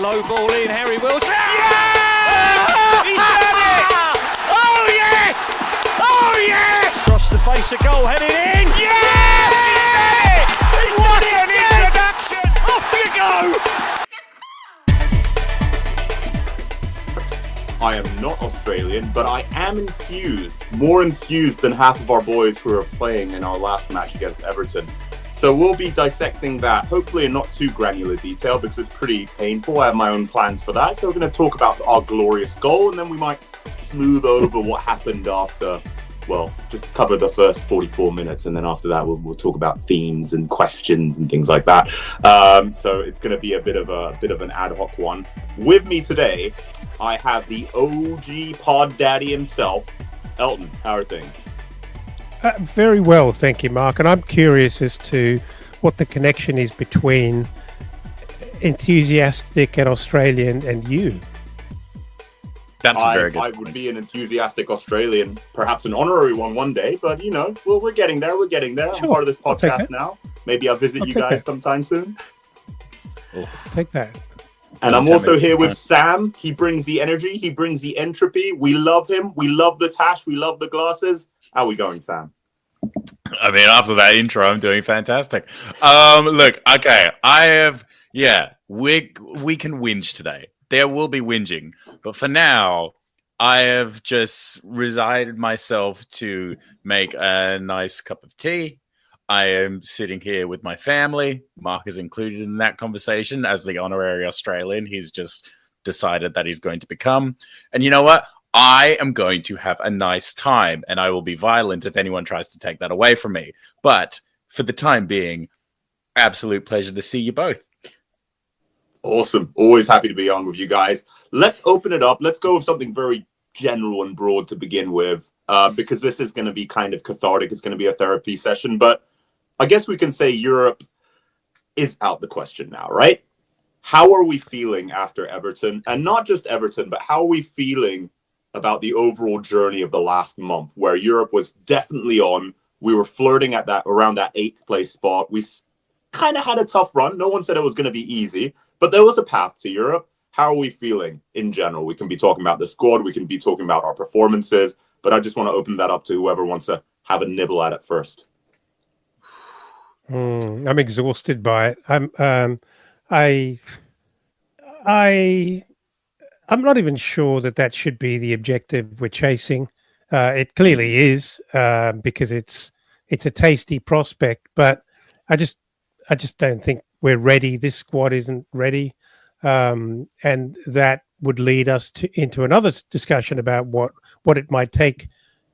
Low ball in, Harry Wilson. Yeah! He's done it! Oh yes! Oh yes! Across the face of goal, headed in. Yes! He's done it! What an introduction! Off you go! I am not Australian, but I am enthused, more enthused than half of our boys who are playing in our last match against Everton. So we'll be dissecting that, hopefully in not too granular detail, because it's pretty painful. I have my own plans for that. So we're going to talk about our glorious goal, and then we might smooth over what happened after, well, just cover the first 44 minutes, and then after that we'll talk about themes and questions and things like that. So it's going to be a bit of an ad hoc one. With me today, I have the OG pod daddy himself, Elton. How are things? Very well, thank you, Mark. And I'm curious as to what the connection is between enthusiastic and Australian and you. That's very good. I would be an enthusiastic Australian, perhaps an honorary one day, but you know, we're getting there. We're getting there. Sure. I'm part of this podcast now. Maybe I'll visit you guys that. sometime soon. Take that. And I'm also here with Sam. He brings the energy. He brings the entropy. We love him. We love the tash. We love the glasses. How are we going, Sam? I mean, after that intro, I'm doing fantastic. Look, okay, we can whinge today. There will be whinging. But for now, I have just resigned myself to make a nice cup of tea. I am sitting here with my family. Mark is included in that conversation as the honorary Australian. He's just decided that he's going to become. And you know what? I am going to have a nice time, and I will be violent if anyone tries to take that away from me. But for the time being, absolute pleasure to see you both. Awesome. Always happy to be on with you guys. Let's open it up. Let's go with something very general and broad to begin with, because this is going to be kind of cathartic. It's going to be a therapy session, but I guess we can say Europe is out the question now, right? How are we feeling after Everton? And not just Everton, but how are we feeling about the overall journey of the last month, where Europe was definitely on? We were flirting at that around that 8th place spot. We kind of had a tough run. No one said it was going to be easy, but there was a path to Europe. How are we feeling in general? We can be talking about the squad. We can be talking about our performances, but I just want to open that up to whoever wants to have a nibble at it first. I'm exhausted by it. I'm not even sure that should be the objective we're chasing. It clearly is, because it's a tasty prospect, but I just don't think we're ready. This squad isn't ready, and that would lead us into another discussion about what it might take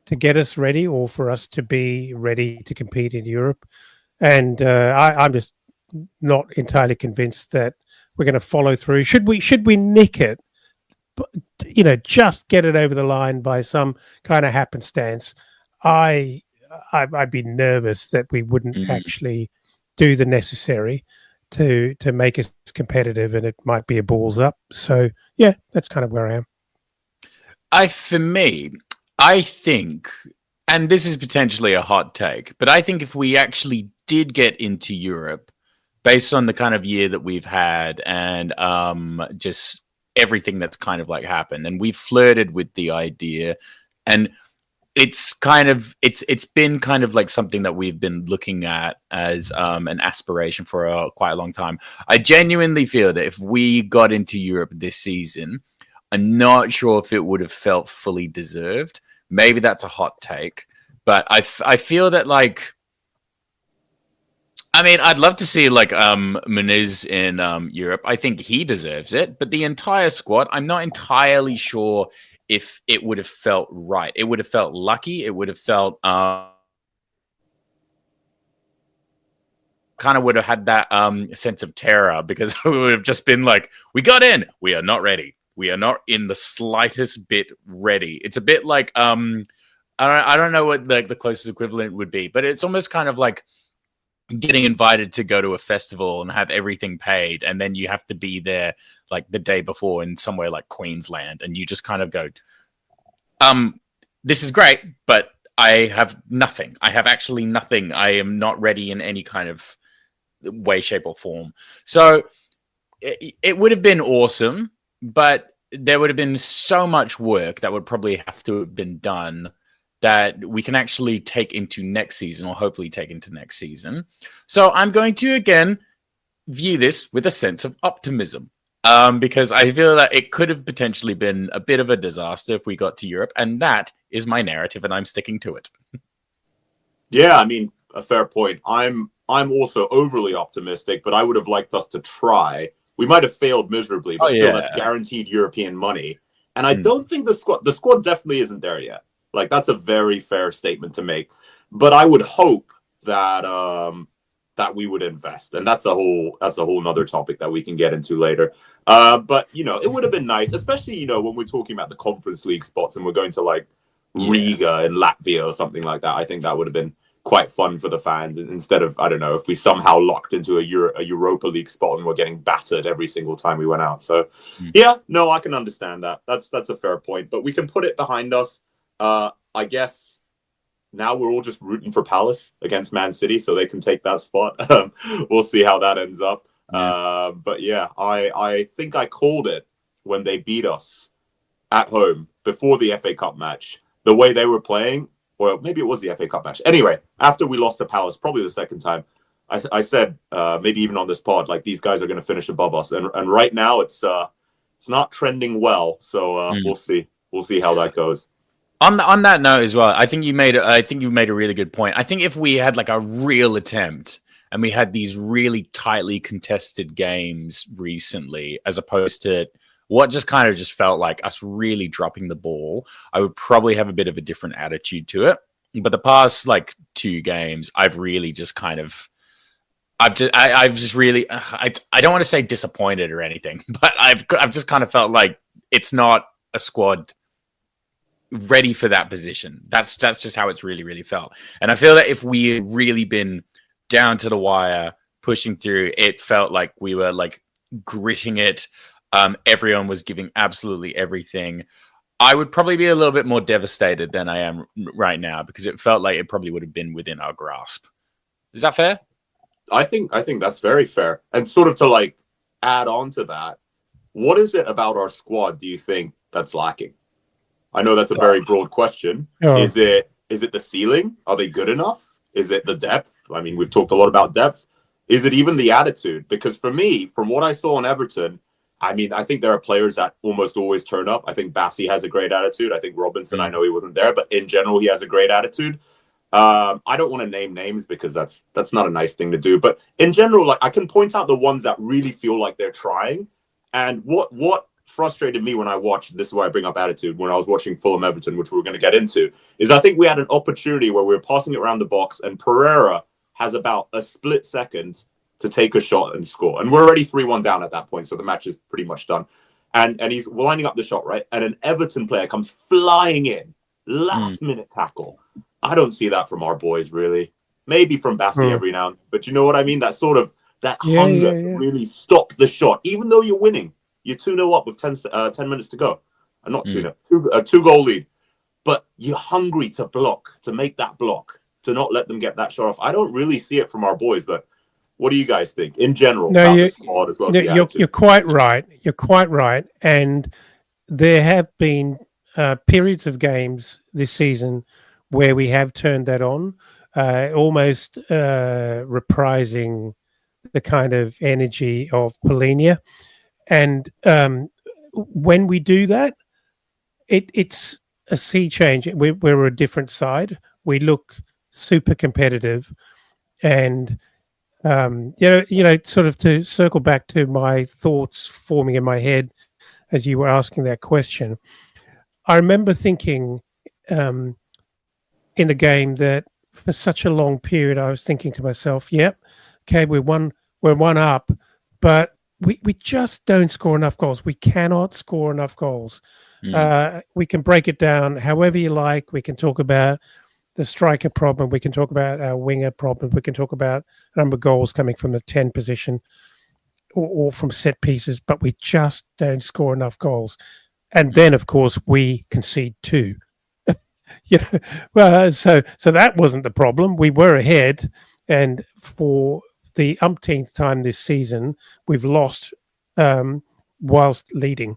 to get us ready, or for us to be ready to compete in Europe. And I'm just not entirely convinced that we're going to follow through. Should we nick it? You know, just get it over the line by some kind of happenstance. I'd be nervous that we wouldn't actually do the necessary to make us competitive, and it might be a balls up. So yeah, that's kind of where I am. For me, I think, and this is potentially a hot take, but I think if we actually did get into Europe, based on the kind of year that we've had and just everything that's kind of like happened, and we've flirted with the idea, and it's been kind of like something that we've been looking at as an aspiration for quite a long time. I genuinely feel that if we got into Europe this season, I'm not sure if it would have felt fully deserved. Maybe that's a hot take, but I feel that, like, I mean, I'd love to see like Muniz in Europe. I think he deserves it, but the entire squad, I'm not entirely sure if it would have felt right. It would have felt lucky. It would have felt kind of would have had that sense of terror, because it would have just been like, we got in, we are not ready. We are not in the slightest bit ready. It's a bit like I don't know what the closest equivalent would be, but it's almost kind of like getting invited to go to a festival and have everything paid, and then you have to be there like the day before in somewhere like Queensland, and you just kind of go, this is great, but I have nothing. I have actually nothing. I am not ready in any kind of way, shape, or form. So it would have been awesome, but there would have been so much work that would probably have to have been done that we can actually take into next season, or hopefully take into next season. So I'm going to, again, view this with a sense of optimism, because I feel that it could have potentially been a bit of a disaster if we got to Europe, and that is my narrative, and I'm sticking to it. Yeah, I mean, a fair point. I'm also overly optimistic, but I would have liked us to try. We might have failed miserably, but still, that's guaranteed European money. And I don't think the squad definitely isn't there yet. Like, that's a very fair statement to make. But I would hope that that we would invest, and that's a whole nother topic that we can get into later. But it would have been nice, especially when we're talking about the Conference League spots and we're going to like Riga in Latvia or something like that. I think that would have been quite fun for the fans, instead of, I don't know, if we somehow locked into a Europa League spot and we're getting battered every single time we went out. So I can understand that. That's a fair point, but we can put it behind us. I guess now we're all just rooting for Palace against Man City so they can take that spot. We'll see how that ends up. But yeah, I think I called it when they beat us at home before the FA Cup match. The way they were playing, or maybe it was the FA Cup match. Anyway, after we lost to Palace, probably the second time, I said, maybe even on this pod, like, these guys are going to finish above us. And right now it's not trending well. So we'll see. We'll see how that goes. On that note as well, I think you made a really good point. I think if we had like a real attempt and we had these really tightly contested games recently, as opposed to what just kind of just felt like us really dropping the ball, I would probably have a bit of a different attitude to it. But the past like 2 games, I've really just kind of, I don't want to say disappointed or anything, but I've just kind of felt like it's not a squad ready for that position. That's just how it's really, really felt. And I feel that if we had really been down to the wire, pushing through, it felt like we were like gritting it. Everyone was giving absolutely everything. I would probably be a little bit more devastated than I am right now, because it felt like it probably would have been within our grasp. Is that fair? I think that's very fair. And sort of to like add on to that, what is it about our squad do you think that's lacking? I know that's a very broad question. Is it the ceiling? Are they good enough? Is it the depth? I mean, we've talked a lot about depth. Is it even the attitude? Because for me, from what I saw on Everton, I mean, I think there are players that almost always turn up. I think Bassi has a great attitude. I think Robinson, I know he wasn't there, but in general, he has a great attitude. I don't want to name names because that's not a nice thing to do. But in general, like, I can point out the ones that really feel like they're trying. And what frustrated me when I watched, this is why I bring up attitude, when I was watching Fulham Everton, which we're going to get into, is I think we had an opportunity where we were passing it around the box and Pereira has about a split second to take a shot and score. And we're already 3-1 down at that point, so the match is pretty much done. And he's lining up the shot, right? And an Everton player comes flying in. Last minute tackle. I don't see that from our boys, really. Maybe from Bassi every now and then. But you know what I mean? That sort of, that hunger to really stop the shot. Even though you're winning. You're 2-0 up with 10 minutes to go. And not 2-0. A 2-goal lead. But you're hungry to block, to make that block, to not let them get that shot off. I don't really see it from our boys, but what do you guys think in general about the squad as well? You're quite right. You're quite right. And there have been periods of games this season where we have turned that on, almost reprising the kind of energy of Polinia. And when we do that, it's a sea change. We're a different side. We look super competitive, and sort of to circle back to my thoughts forming in my head as you were asking that question. I remember thinking in the game that for such a long period, I was thinking to myself, "Yep, okay, we're one up, but we just don't score enough goals. We cannot score enough goals. We can break it down however you like. We can talk about the striker problem. We can talk about our winger problem. We can talk about a number of goals coming from the 10 position or from set pieces, but we just don't score enough goals. And then, of course, we concede 2. So that wasn't the problem. We were ahead, and for the umpteenth time this season, we've lost whilst leading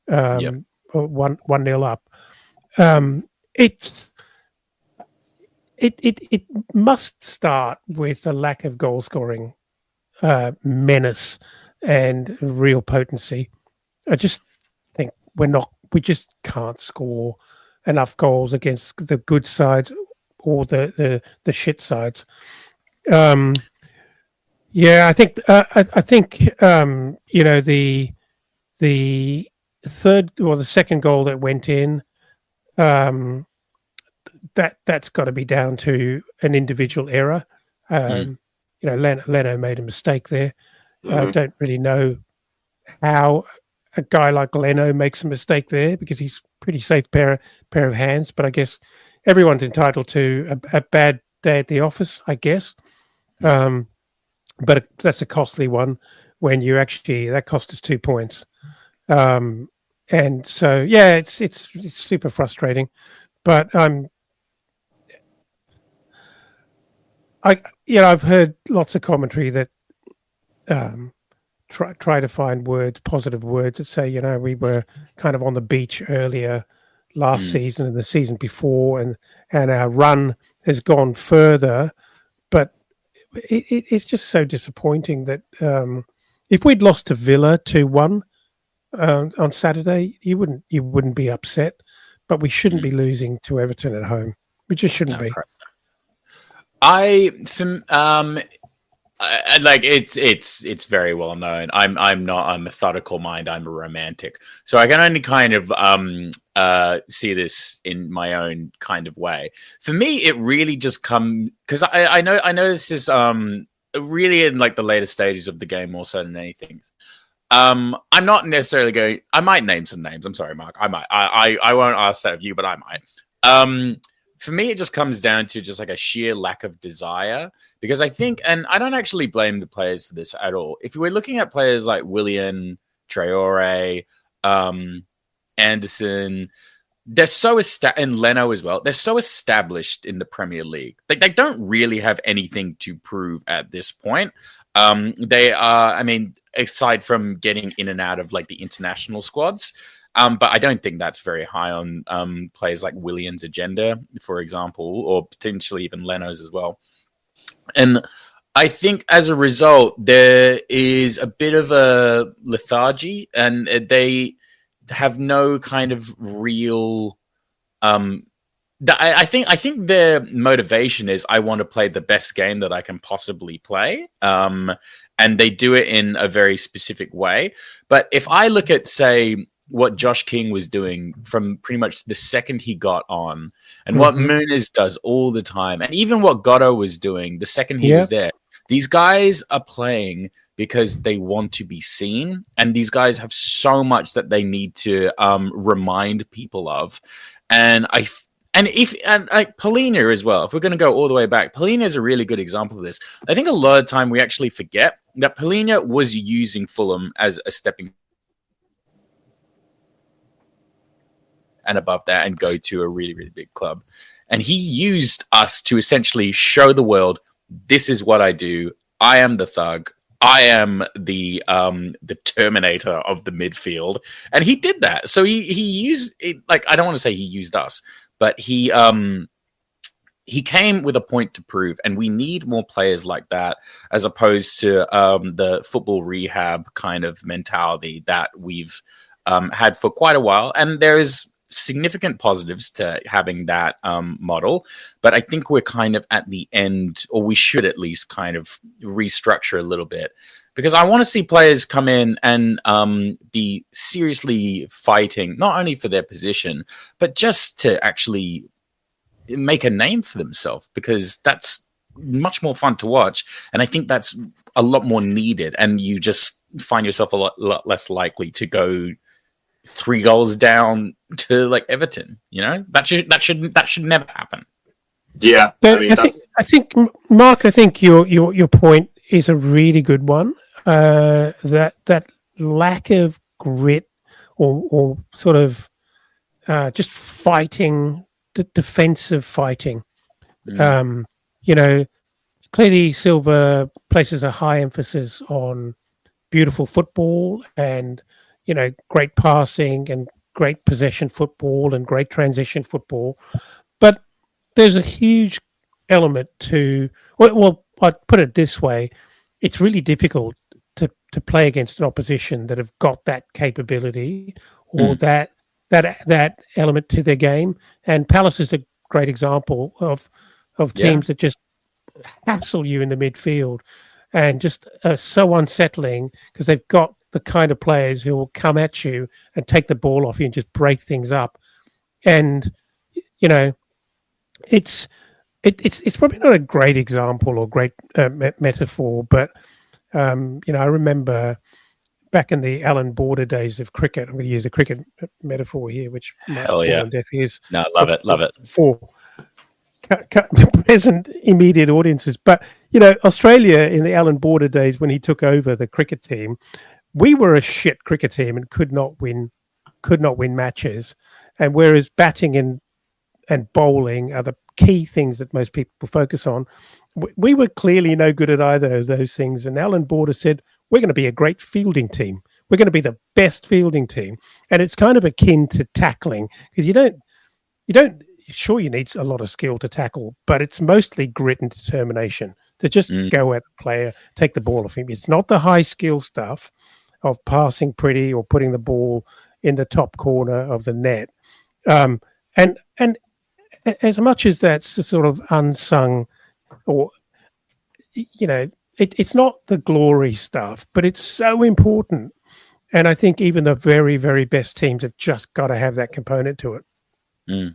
Yep. 1-0 up. It must start with a lack of goal scoring menace and real potency. I just think we just can't score enough goals against the good sides or the shit sides. Yeah, I think the third or the second goal that went in, that's got to be down to an individual error. Leno made a mistake there. I don't really know how a guy like Leno makes a mistake there, because he's pretty safe pair of hands. But I guess everyone's entitled to a bad day at the office, I guess. But that's a costly one when that cost us 2 points. And so, yeah, it's super frustrating. But I've heard lots of commentary that try to find positive words that say, we were kind of on the beach earlier last season and the season before, and our run has gone further. But it's just so disappointing that if we'd lost to Villa 2-1 on Saturday, you wouldn't be upset, but we shouldn't be losing to Everton at home. We just shouldn't be. It's very well known. I'm not a methodical mind. I'm a romantic, so I can only kind of see this in my own kind of way. For me, it really just because I know this is really in like the later stages of the game more so than anything. I'm not necessarily going. I might name some names. I'm sorry, Mark. I might. I won't ask that of you, but I might. For me, it just comes down to just like a sheer lack of desire, because I think, and I don't actually blame the players for this at all. If we're looking at players like Willian, Traore, Anderson, they're so and Leno as well. They're so established in the Premier League. They don't really have anything to prove at this point. They are, I mean, aside from getting in and out of like the international squads. But I don't think that's very high on players like Willian's agenda, for example, or potentially even Leno's as well. And I think as a result, there is a bit of a lethargy, and they have no kind of real. I think their motivation is, I want to play the best game that I can possibly play. And they do it in a very specific way. But if I look at, say, what Josh King was doing from pretty much the second he got on, and what Muniz does all the time, and even what Gatto was doing the second he was there. These guys are playing because they want to be seen, and these guys have so much that they need to remind people of. And Polina as well. If we're going to go all the way back, Polina is a really good example of this. I think a lot of time we actually forget that Polina was using Fulham as a stepping and above that and go to a really, really big club. And he used us to essentially show the world, this is what I do. I am the thug. I am the Terminator of the midfield. And he did that. So he used it, like, I don't want to say he used us, but he came with a point to prove, and we need more players like that, as opposed to the football rehab kind of mentality that we've had for quite a while. And there is significant positives to having that model, but I think we're kind of at the end, or we should at least kind of restructure a little bit, because I want to see players come in and be seriously fighting, not only for their position, but just to actually make a name for themselves, because that's much more fun to watch. And I think that's a lot more needed, and you just find yourself a lot less likely to go 3 goals down to like Everton. You know, that should never happen. Yeah, I think Mark, I think your point is a really good one. That lack of grit or sort of just fighting, the defensive fighting. Clearly Silva places a high emphasis on beautiful football and, great passing and great possession football and great transition football. But there's a huge element to, well, I'd put it this way. It's really difficult to play against an opposition that have got that capability or that element to their game. And Palace is a great example of teams that just hassle you in the midfield and just are so unsettling because they've got the kind of players who will come at you and take the ball off you and just break things up. And it's probably not a great example or great metaphor, but I remember back in the Alan Border days of cricket. I'm going to use a cricket metaphor here, which might fall on deaf ears. No, love it. For present immediate audiences, but Australia in the Alan Border days when he took over the cricket team, we were a shit cricket team and could not win matches. And whereas batting and bowling are the key things that most people focus on, we were clearly no good at either of those things. And Alan Border said, we're going to be a great fielding team. We're going to be the best fielding team. And it's kind of akin to tackling because you don't, sure, you need a lot of skill to tackle, but it's mostly grit and determination to just go at the player, take the ball off him. It's not the high skill stuff of passing pretty or putting the ball in the top corner of the net. And as much as that's a sort of unsung, or it's not the glory stuff, but it's so important. And I think even the very, very best teams have just got to have that component to it.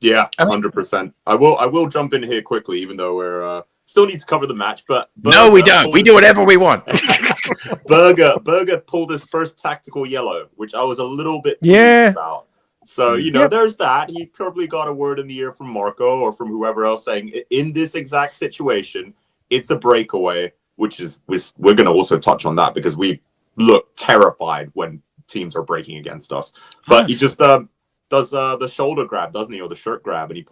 Yeah, 100%. I will jump in here quickly, even though we're still need to cover the match. But no, we don't. We do whatever we want. Berger pulled his first tactical yellow, which I was a little bit pleased about. So, there's that. He probably got a word in the ear from Marco or from whoever else saying, in this exact situation, it's a breakaway, which is, we're going to also touch on that because we look terrified when teams are breaking against us. But he just does the shoulder grab, doesn't he, or the shirt grab, and he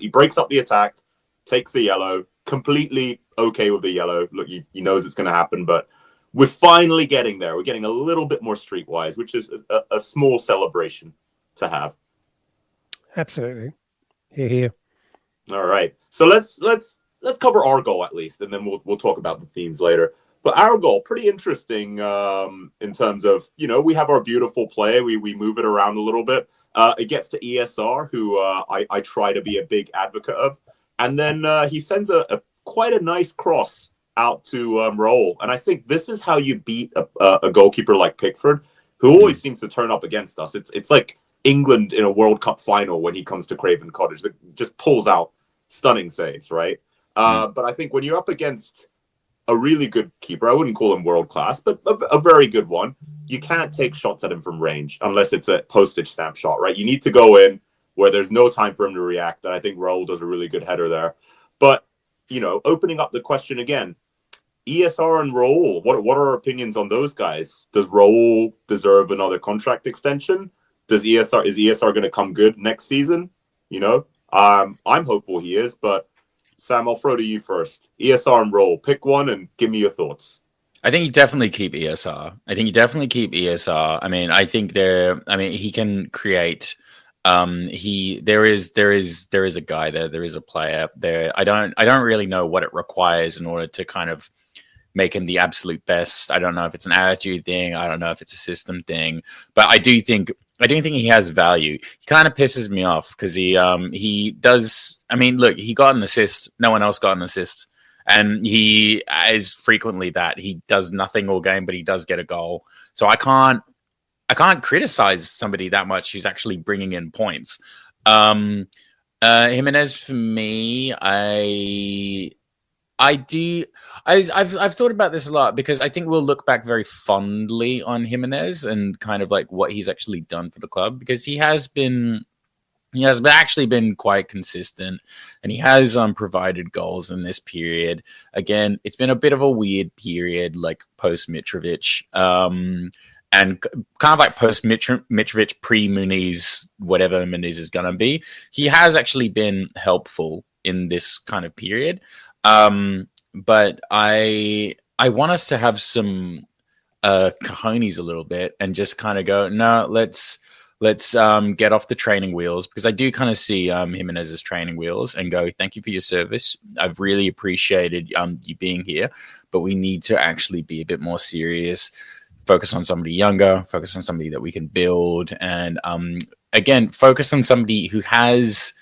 breaks up the attack, takes the yellow, completely okay with the yellow. Look, he knows it's going to happen, but we're finally getting there. We're getting a little bit more streetwise, which is a small celebration to have. Absolutely. Here. All right. So let's cover our goal at least, and then we'll talk about the themes later. But our goal, pretty interesting in terms of, we have our beautiful play. We move it around a little bit. It gets to ESR, who I try to be a big advocate of. And then he sends quite a nice cross out to Raul. And I think this is how you beat a goalkeeper like Pickford, who always seems to turn up against us. It's like England in a World Cup final when he comes to Craven Cottage that just pulls out stunning saves, right? But I think when you're up against a really good keeper, I wouldn't call him world class, but a very good one, you can't take shots at him from range unless it's a postage stamp shot, right? You need to go in where there's no time for him to react. And I think Raul does a really good header there. But, opening up the question again, ESR and Raul, what are our opinions on those guys? Does Raul deserve another contract extension? Is ESR going to come good next season? I'm hopeful he is, but Sam, I'll throw to you first. ESR and Raul, pick one and give me your thoughts. I think you definitely keep ESR. I mean, I think he can create. There is a guy there. There is a player there. I don't really know what it requires in order to kind of make him the absolute best. I don't know if it's an attitude thing. I don't know if it's a system thing. But I do think he has value. He kind of pisses me off because he does. I mean, look, he got an assist. No one else got an assist, and he is frequently that he does nothing all game, but he does get a goal. So I can't criticize somebody that much who's actually bringing in points. Jimenez for me, I've thought about this a lot because I think we'll look back very fondly on Jimenez and kind of like what he's actually done for the club because he has actually been quite consistent and he has provided goals in this period. Again, it's been a bit of a weird period, like post Mitrovic, and kind of like post Mitrovic, pre Muniz, whatever Muniz is going to be. He has actually been helpful in this kind of period. But I want us to have some cojones a little bit and just kind of go, no, let's get off the training wheels, because I do kind of see Jimenez's training wheels and go, thank you for your service. I've really appreciated you being here, but we need to actually be a bit more serious, focus on somebody younger, focus on somebody that we can build, and again, focus on somebody who has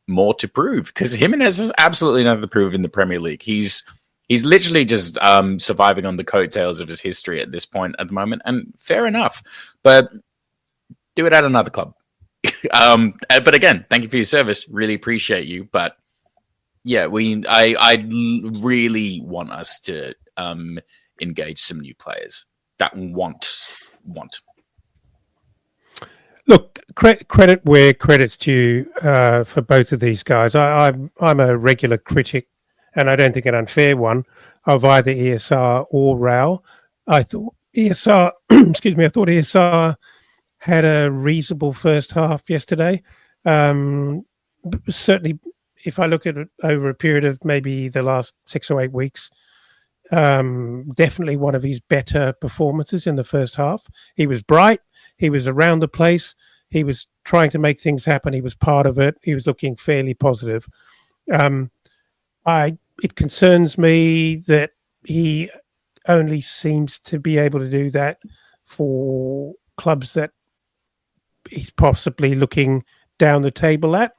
more to prove, because Jimenez has absolutely nothing to prove in the Premier League. He's literally just surviving on the coattails of his history at this point at the moment, and fair enough. But do it at another club. But again, thank you for your service. Really appreciate you. But yeah, I really want us to engage some new players that want. Look, credit where credit's due for both of these guys. I'm a regular critic, and I don't think an unfair one, of either ESR or Rao. I thought ESR, I thought ESR had a reasonable first half yesterday. Certainly, if I look at it over a period of maybe the last 6 or 8 weeks, definitely one of his better performances in the first half. He was bright. He was around the place. He was trying to make things happen. He was part of it. He was looking fairly positive. It concerns me that he only seems to be able to do that for clubs that he's possibly looking down the table at.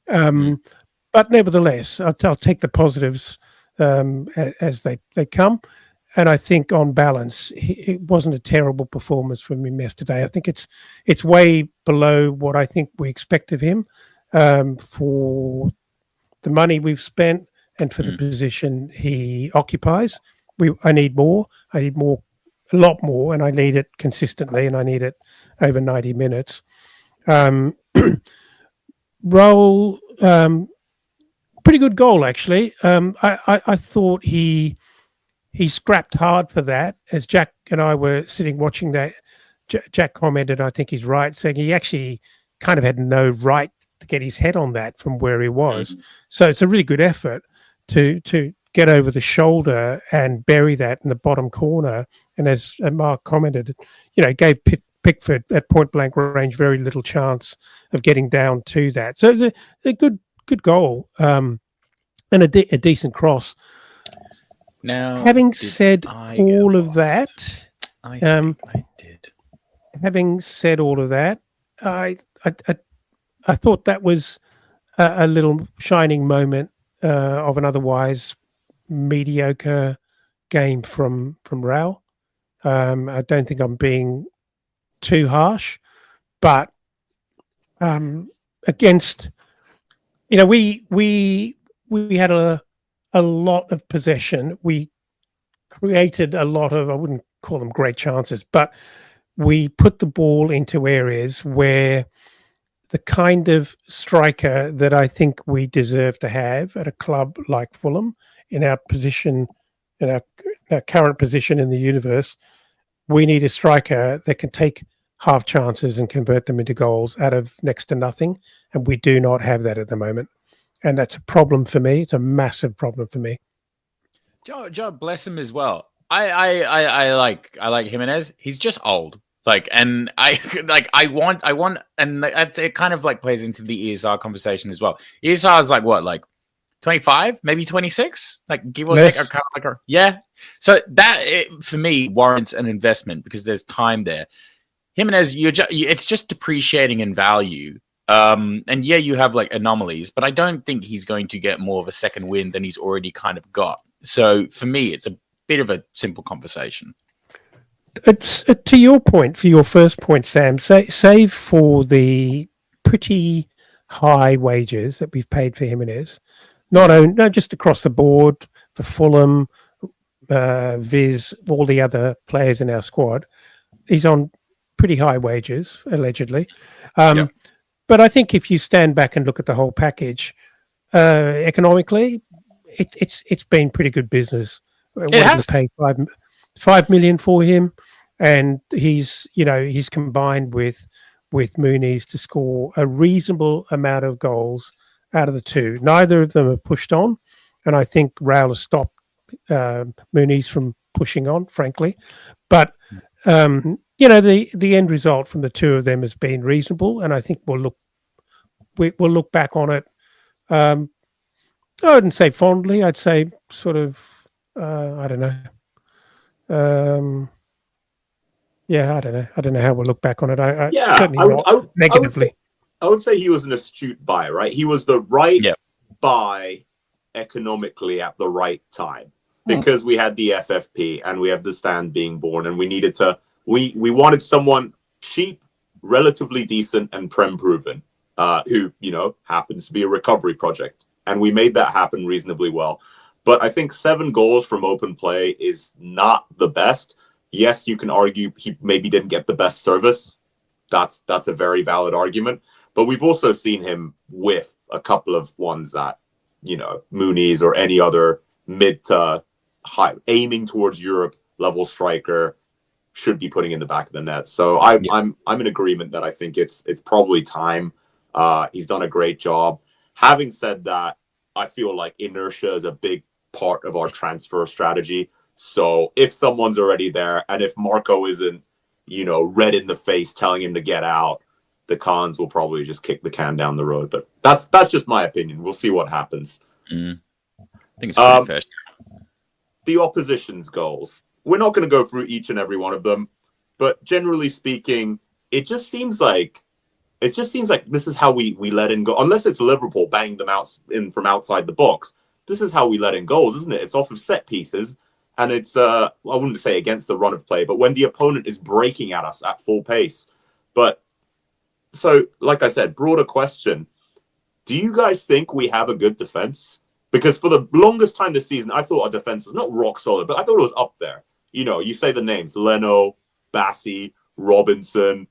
But nevertheless, I'll take the positives as they come. And I think on balance, it wasn't a terrible performance from him yesterday. I think it's way below what I think we expect of him for the money we've spent and for the position he occupies. I need more. I need more, a lot more, and I need it consistently, and I need it over 90 minutes. Raul, pretty good goal, actually. I thought he scrapped hard for that. As Jack and I were sitting watching that, Jack commented, I think he's right, saying he actually kind of had no right to get his head on that from where he was. So it's a really good effort to get over the shoulder and bury that in the bottom corner. And as Mark commented, gave Pickford at point blank range very little chance of getting down to that. So it's a good goal and a decent cross. Now, having said all of that, I think I did. Having said all of that, I thought that was a little shining moment of an otherwise mediocre game from Rao. I don't think I'm being too harsh, but against, we had a lot of possession. We created a lot of, I wouldn't call them great chances, but we put the ball into areas where the kind of striker that I think we deserve to have at a club like Fulham, in our position, in our current position in the universe, we need a striker that can take half chances and convert them into goals out of next to nothing. And we do not have that at the moment. And that's a problem for me. It's a massive problem for me. Joe, bless him as well. I like Jimenez. He's just old. And I want, and it kind of plays into the ESR conversation as well. ESR is what, 25, maybe 26, give or take. Yeah. So that for me warrants an investment because there's time there. Jimenez, it's just depreciating in value. And yeah, you have anomalies, but I don't think he's going to get more of a second win than he's already kind of got. So for me, it's a bit of a simple conversation. It's to your point, for your first point, Sam, save for the pretty high wages that we've paid for Jimenez, not just across the board for Fulham, Viz, all the other players in our squad. He's on pretty high wages, allegedly. But I think if you stand back and look at the whole package, economically, it's been pretty good business. We're going to pay $5 million for him, and he's combined with Muniz to score a reasonable amount of goals out of the two. Neither of them have pushed on, and I think Raul has stopped Muniz from pushing on, frankly. But the end result from the two of them has been reasonable, and I think we'll look back on it. I wouldn't say fondly. I'd say sort of. I don't know. I don't know. I don't know how we'll look back on it. Certainly not negatively. I would say he was an astute buy, right? He was the right buy economically at the right time, because we had the FFP and we have the stand being born, and we needed to. We wanted someone cheap, relatively decent, and prem proven, who happens to be a recovery project, and we made that happen reasonably well. But I think 7 goals from open play is not the best. Yes, you can argue he maybe didn't get the best service. That's a very valid argument. But we've also seen him whiff a couple of ones that, Mooney's or any other mid to high, aiming towards Europe level striker should be putting in the back of the net. So I'm in agreement that I think it's probably time. He's done a great job. Having said that, I feel like inertia is a big part of our transfer strategy. So if someone's already there, and if Marco isn't, red in the face telling him to get out, the Cons will probably just kick the can down the road. But that's just my opinion. We'll see what happens. I think it's pretty fair. The opposition's goals. We're not going to go through each and every one of them, but generally speaking, it just seems like this is how we let in go. Unless it's Liverpool banging them out in from outside the box, this is how we let in goals, isn't it? It's off of set pieces, and it's I wouldn't say against the run of play, but when the opponent is breaking at us at full pace. But so, like I said, broader question: do you guys think we have a good defense? Because for the longest time this season, I thought our defense was not rock solid, but I thought it was up there. You say the names: Leno, Bassi, Robinson.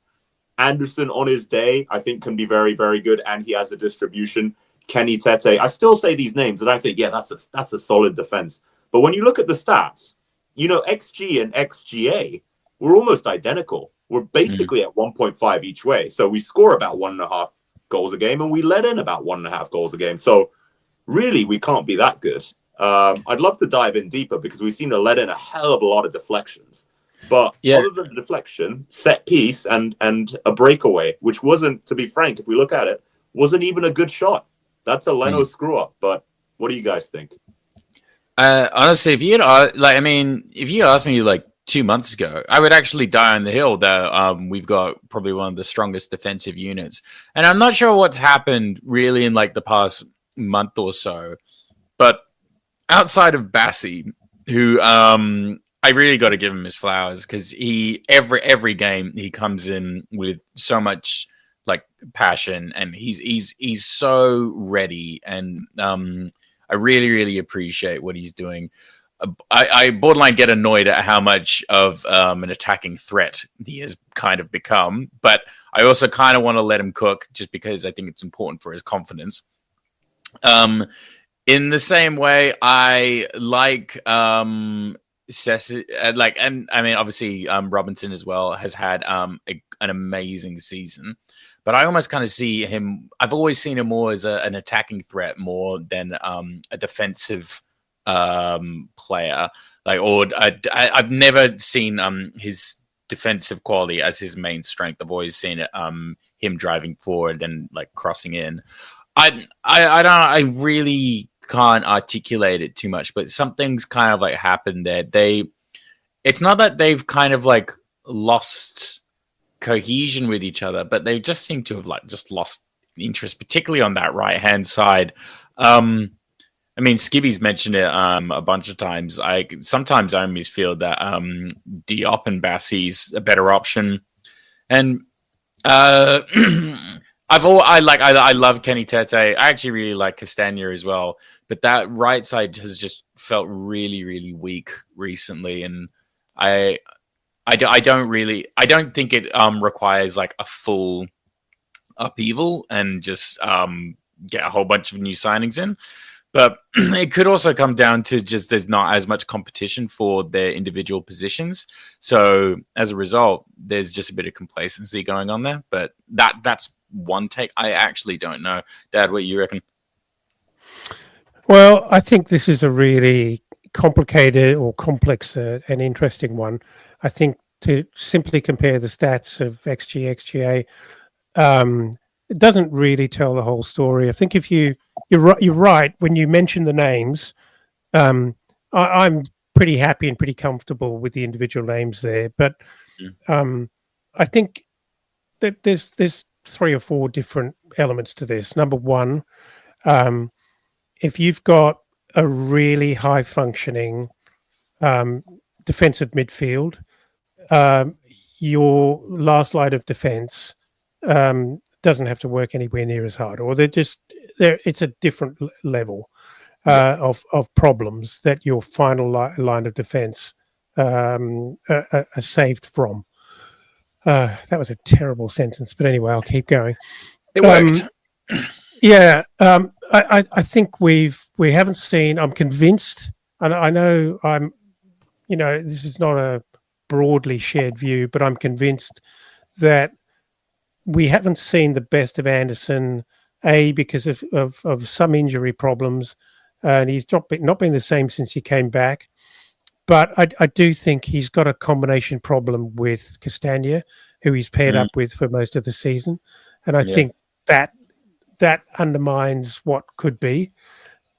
Anderson on his day, I think, can be very, very good, and he has a distribution. Kenny Tete. I still say these names, and I think, that's a solid defense. But when you look at the stats, XG and XGA, we're almost identical. We're basically at 1.5 each way. So we score about 1.5 goals a game, and we let in about 1.5 goals a game. So really, we can't be that good. I'd love to dive in deeper because we seem to let in a hell of a lot of deflections. But other than the deflection, set piece, and a breakaway, which wasn't, to be frank, if we look at it, wasn't even a good shot. That's a Leno screw up. But what do you guys think? Honestly, if you asked me like 2 months ago, I would actually die on the hill that we've got probably one of the strongest defensive units. And I'm not sure what's happened really in like the past month or so. But outside of Bassi, who I really got to give him his flowers, because he every game he comes in with so much like passion, and he's so ready, and I really, really appreciate what he's doing. I borderline get annoyed at how much of an attacking threat he has kind of become, but I also kind of want to let him cook just because I think it's important for his confidence. In the same way, I like obviously Robinson as well has had an amazing season, but I almost kind of see him. I've always seen him more as an attacking threat more than a defensive player. I've never seen his defensive quality as his main strength. I've always seen it him driving forward and like crossing in. I really can't articulate it too much, but something's kind of like happened there. It's not that they've kind of like lost cohesion with each other, but they just seem to have like just lost interest, particularly on that right hand side. Skibby's mentioned it a bunch of times. Sometimes I almost feel that Diop and Bassi's a better option, and I love Kenny Tete. I actually really like Castagna as well, but that right side has just felt really, really weak recently, and I don't think it requires like a full upheaval and just get a whole bunch of new signings in. But it could also come down to just there's not as much competition for their individual positions. So as a result, there's just a bit of complacency going on there. But that's one take. I actually don't know. Dad, what do you reckon? Well, I think this is a really, complicated or complex and interesting one. I think to simply compare the stats of XG, XGA, it doesn't really tell the whole story. I think if you're right when you mention the names. I'm pretty happy and pretty comfortable with the individual names there, but I think that there's 3 or 4 different elements to this. Number one, if you've got a really high functioning defensive midfield, your last line of defense doesn't have to work anywhere near as hard, or it's a different level of problems that your final line of defense are saved from. That was a terrible sentence, but anyway, I'll keep going. It worked. Yeah, I think we haven't seen. I'm convinced, and I know this is not a broadly shared view, but I'm convinced that we haven't seen the best of Anderson, because of some injury problems, and he's not been the same since he came back. But I do think he's got a combination problem with Castagna, who he's paired up with for most of the season, and I think that undermines what could be.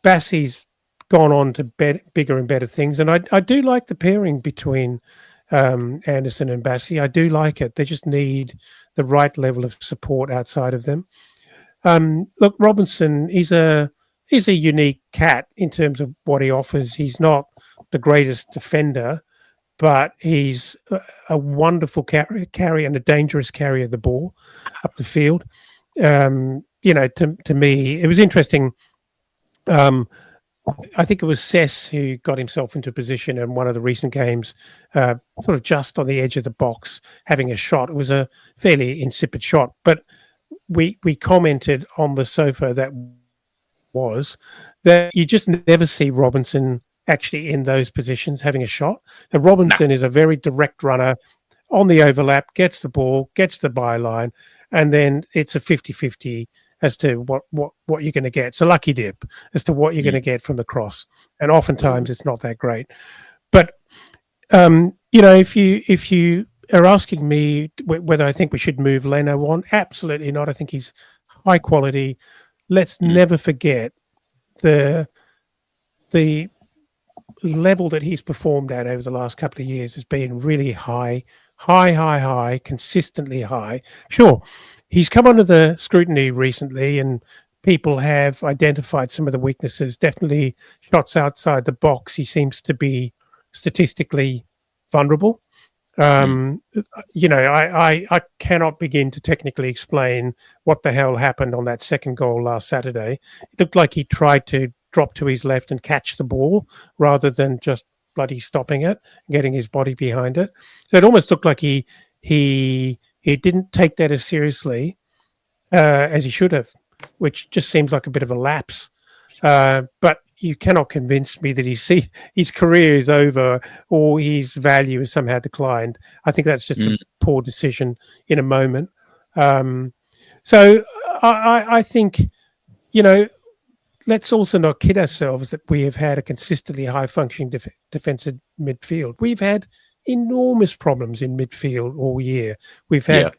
Bassey's gone on to bigger and better things, and I do like the pairing between Anderson and Bassey. I do like it. They just need the right level of support outside of them. Look, Robinson, he's a unique cat in terms of what he offers. He's not the greatest defender, but he's a wonderful carry and a dangerous carry of the ball up the field. To me, it was interesting. I think it was Cess who got himself into position in one of the recent games, sort of just on the edge of the box, having a shot. It was a fairly insipid shot, but we commented on the sofa that you just never see Robinson actually in those positions having a shot. And Robinson is a very direct runner on the overlap, gets the ball, gets the byline, and then it's a 50-50 as to what you're going to get. It's a lucky dip as to what you're going to get from the cross. And oftentimes it's not that great. But, if you are asking me whether I think we should move Leno on, absolutely not. I think he's high quality. Let's never forget the level that he's performed at over the last couple of years has been really high, consistently high. Sure, he's come under the scrutiny recently, and people have identified some of the weaknesses. Definitely shots outside the box. He seems to be statistically vulnerable. I cannot begin to technically explain what the hell happened on that second goal last Saturday. It looked like he tried to drop to his left and catch the ball rather than just bloody stopping it, getting his body behind it. So it almost looked like he didn't take that as seriously as he should have, which just seems like a bit of a lapse. But you cannot convince me that his career is over or his value is somehow declined. I think that's just a poor decision in a moment. So I think, let's also not kid ourselves that we have had a consistently high-functioning defensive midfield. We've had enormous problems in midfield all year. We've had,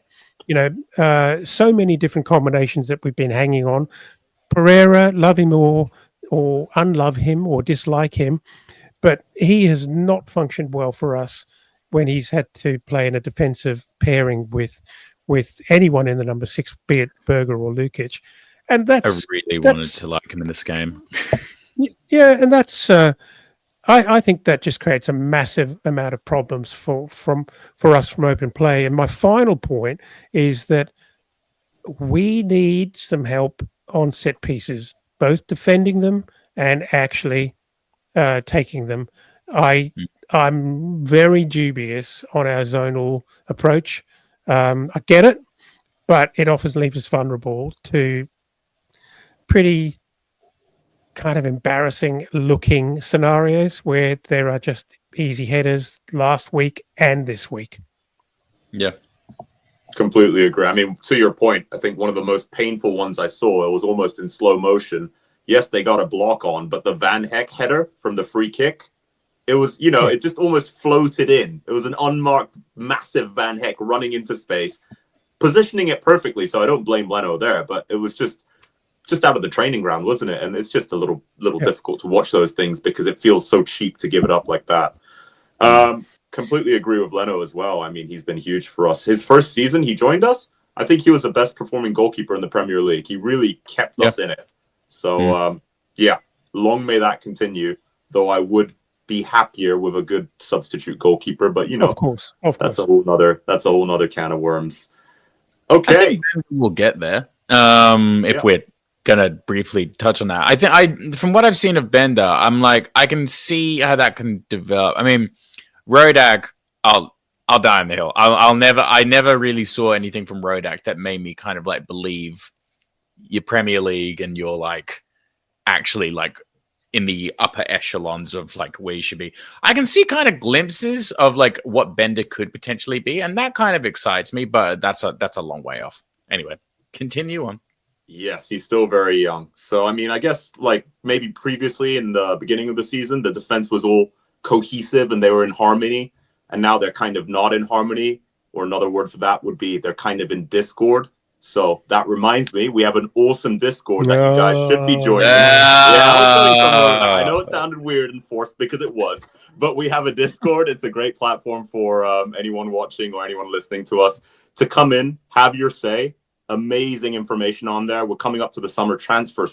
so many different combinations that we've been hanging on. Pereira, love him or unlove him or dislike him, but he has not functioned well for us when he's had to play in a defensive pairing with anyone in the number 6, be it Berger or Lukic. And I really wanted to like him in this game. Yeah, and that's I think that just creates a massive amount of problems for us from open play. And my final point is that we need some help on set pieces, both defending them and actually taking them. I'm very dubious on our zonal approach. I get it, but it often leaves us vulnerable to pretty kind of embarrassing looking scenarios where there are just easy headers last week and this week. Yeah. Completely agree. I mean, to your point, I think one of the most painful ones I saw, it was almost in slow motion. Yes, they got a block on, but the Van Heck header from the free kick, It was, it just almost floated in. It was an unmarked, massive Van Heck running into space, positioning it perfectly. So I don't blame Leno there, but it was just out of the training ground, wasn't it? And it's just a little difficult to watch those things because it feels so cheap to give it up like that. Completely agree with Leno as well. I mean, he's been huge for us. His first season he joined us, I think he was the best performing goalkeeper in the Premier League. He really kept us in it. So, long may that continue, though I would be happier with a good substitute goalkeeper. But, of course. That's a whole nother can of worms. Okay. I think we'll get there. If we're gonna briefly touch on that. I think from what I've seen of Bender, I'm like, I can see how that can develop. I mean, Rodak, I'll die on the hill. I never really saw anything from Rodak that made me kind of like believe your Premier League and you're like actually like in the upper echelons of like where you should be. I can see kind of glimpses of like what Bender could potentially be, and that kind of excites me, but that's a long way off. Anyway, continue on. Yes, he's still very young. So, I mean, I guess like maybe previously in the beginning of the season, the defense was all cohesive and they were in harmony. And now they're kind of not in harmony. Or another word for that would be they're kind of in discord. So that reminds me, we have an awesome Discord that you guys should be joining. I know it sounded weird and forced because it was. But we have a Discord. It's a great platform for anyone watching or anyone listening to us to come in, have your say. Amazing information on there. We're coming up to the summer transfer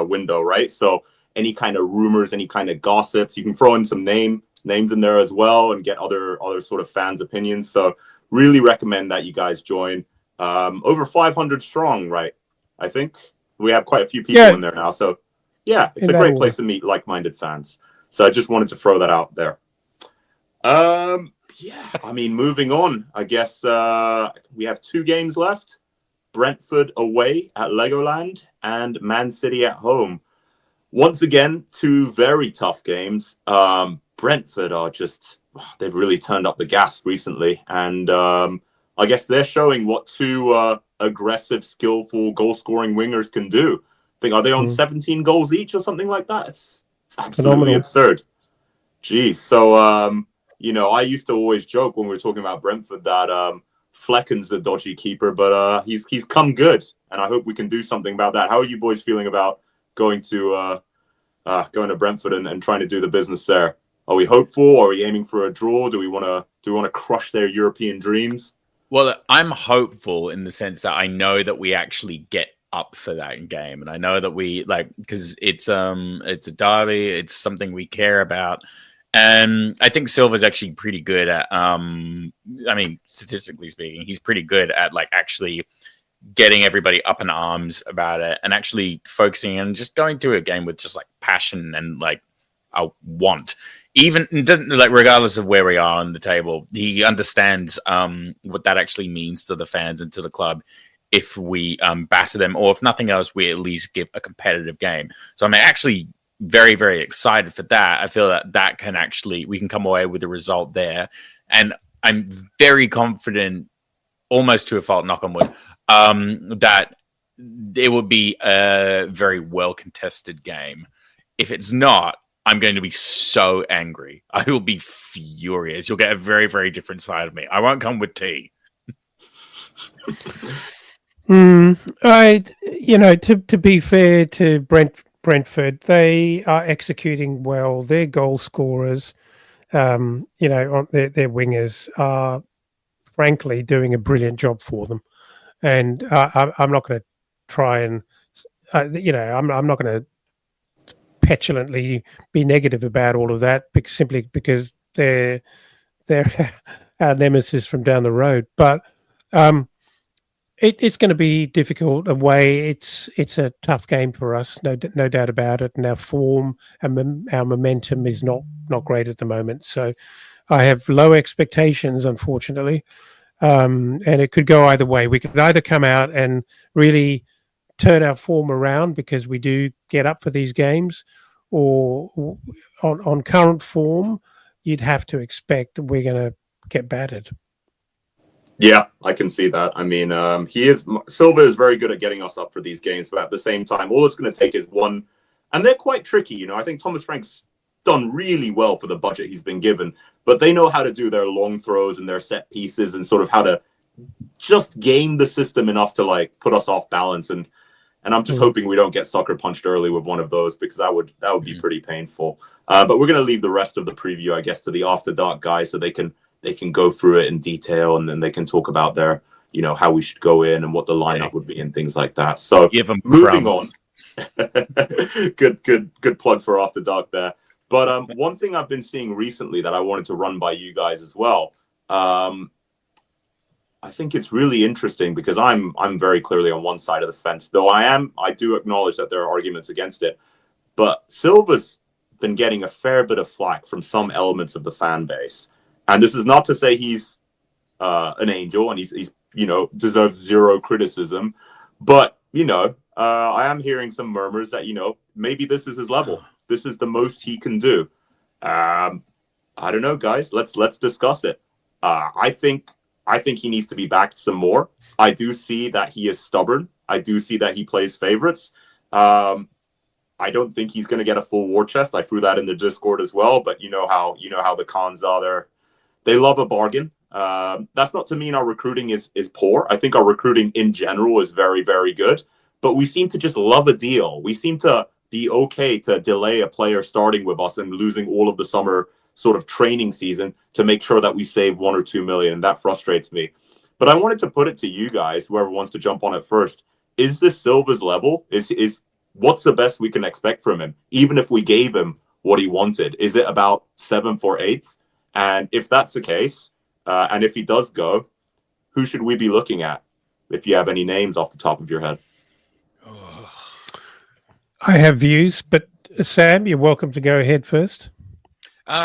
window, right? So any kind of rumors, any kind of gossips, you can throw in some names in there as well and get other sort of fans' opinions. So really recommend that you guys join. Over 500 strong, right? I think we have quite a few people in there now. So yeah, it's a great place to meet like-minded fans. So I just wanted to throw that out there. I mean, moving on, I guess we have 2 games left. Brentford away at Legoland and Man City at home. Once again, 2 very tough games. Brentford are they've really turned up the gas recently. And I guess they're showing what 2 aggressive, skillful, goal-scoring wingers can do. Are they on 17 goals each or something like that? It's absolutely absurd. Geez. So, I used to always joke when we were talking about Brentford that Flecken's the dodgy keeper, but he's come good, and I hope we can do something about that. How are you boys feeling about going to Brentford and trying to do the business there? Are we hopeful? Are we aiming for a draw? Do we want to crush their European dreams? Well, I'm hopeful in the sense that I know that we actually get up for that game, and I know that we because it's a derby, it's something we care about. And I think Silva's actually pretty good at, statistically speaking, he's pretty good at actually getting everybody up in arms about it and actually focusing and just going through a game with just passion and a want. Even regardless of where we are on the table, he understands what that actually means to the fans and to the club if we batter them, or if nothing else, we at least give a competitive game. So I'm actually very, very excited for that. I feel that can we can come away with a result there. And I'm very confident, almost to a fault, knock on wood, that it will be a very well contested game. If it's not, I'm going to be so angry. I will be furious. You'll get a very, very different side of me. I won't come with tea. To be fair to Brentford, they are executing well. Their goal scorers, on their wingers are frankly doing a brilliant job for them. And I'm not going to try and, I'm not going to petulantly be negative about all of that simply because they're our nemesis from down the road. But it's going to be difficult away. It's a tough game for us, no doubt about it. And our form and our momentum is not great at the moment. So I have low expectations, unfortunately. And it could go either way. We could either come out and really turn our form around because we do get up for these games, or on current form, you'd have to expect we're going to get battered. Yeah, I can see that. I mean, Silva is very good at getting us up for these games, but at the same time, all it's going to take is one, and they're quite tricky. I think Thomas Frank's done really well for the budget he's been given. But they know how to do their long throws and their set pieces and sort of how to just game the system enough to like put us off balance. And I'm just hoping we don't get sucker punched early with one of those, because that would be pretty painful. But we're going to leave the rest of the preview, I guess, to the After Dark guys, so they can go through it in detail, and then they can talk about their, how we should go in and what the lineup would be and things like that. So moving on. Good plug for After Dark there. But one thing I've been seeing recently that I wanted to run by you guys as well. I think it's really interesting, because I'm very clearly on one side of the fence, though I do acknowledge that there are arguments against it. But Silva's been getting a fair bit of flack from some elements of the fan base. And this is not to say he's an angel and he's deserves zero criticism. But, I am hearing some murmurs that, maybe this is his level. This is the most he can do. I don't know, guys. Let's discuss it. I think he needs to be backed some more. I do see that he is stubborn. I do see that he plays favorites. I don't think he's going to get a full war chest. I threw that in the Discord as well. But you know how the cons are there. They love a bargain. That's not to mean our recruiting is poor. I think our recruiting in general is very, very good. But we seem to just love a deal. We seem to be okay to delay a player starting with us and losing all of the summer sort of training season to make sure that we save 1 or 2 million. And that frustrates me. But I wanted to put it to you guys, whoever wants to jump on it first. Is this Silva's level? Is what's the best we can expect from him, even if we gave him what he wanted? Is it about 7th or 8th? And if that's the case, and if he does go, who should we be looking at? If you have any names off the top of your head. I have views, but Sam, you're welcome to go ahead first.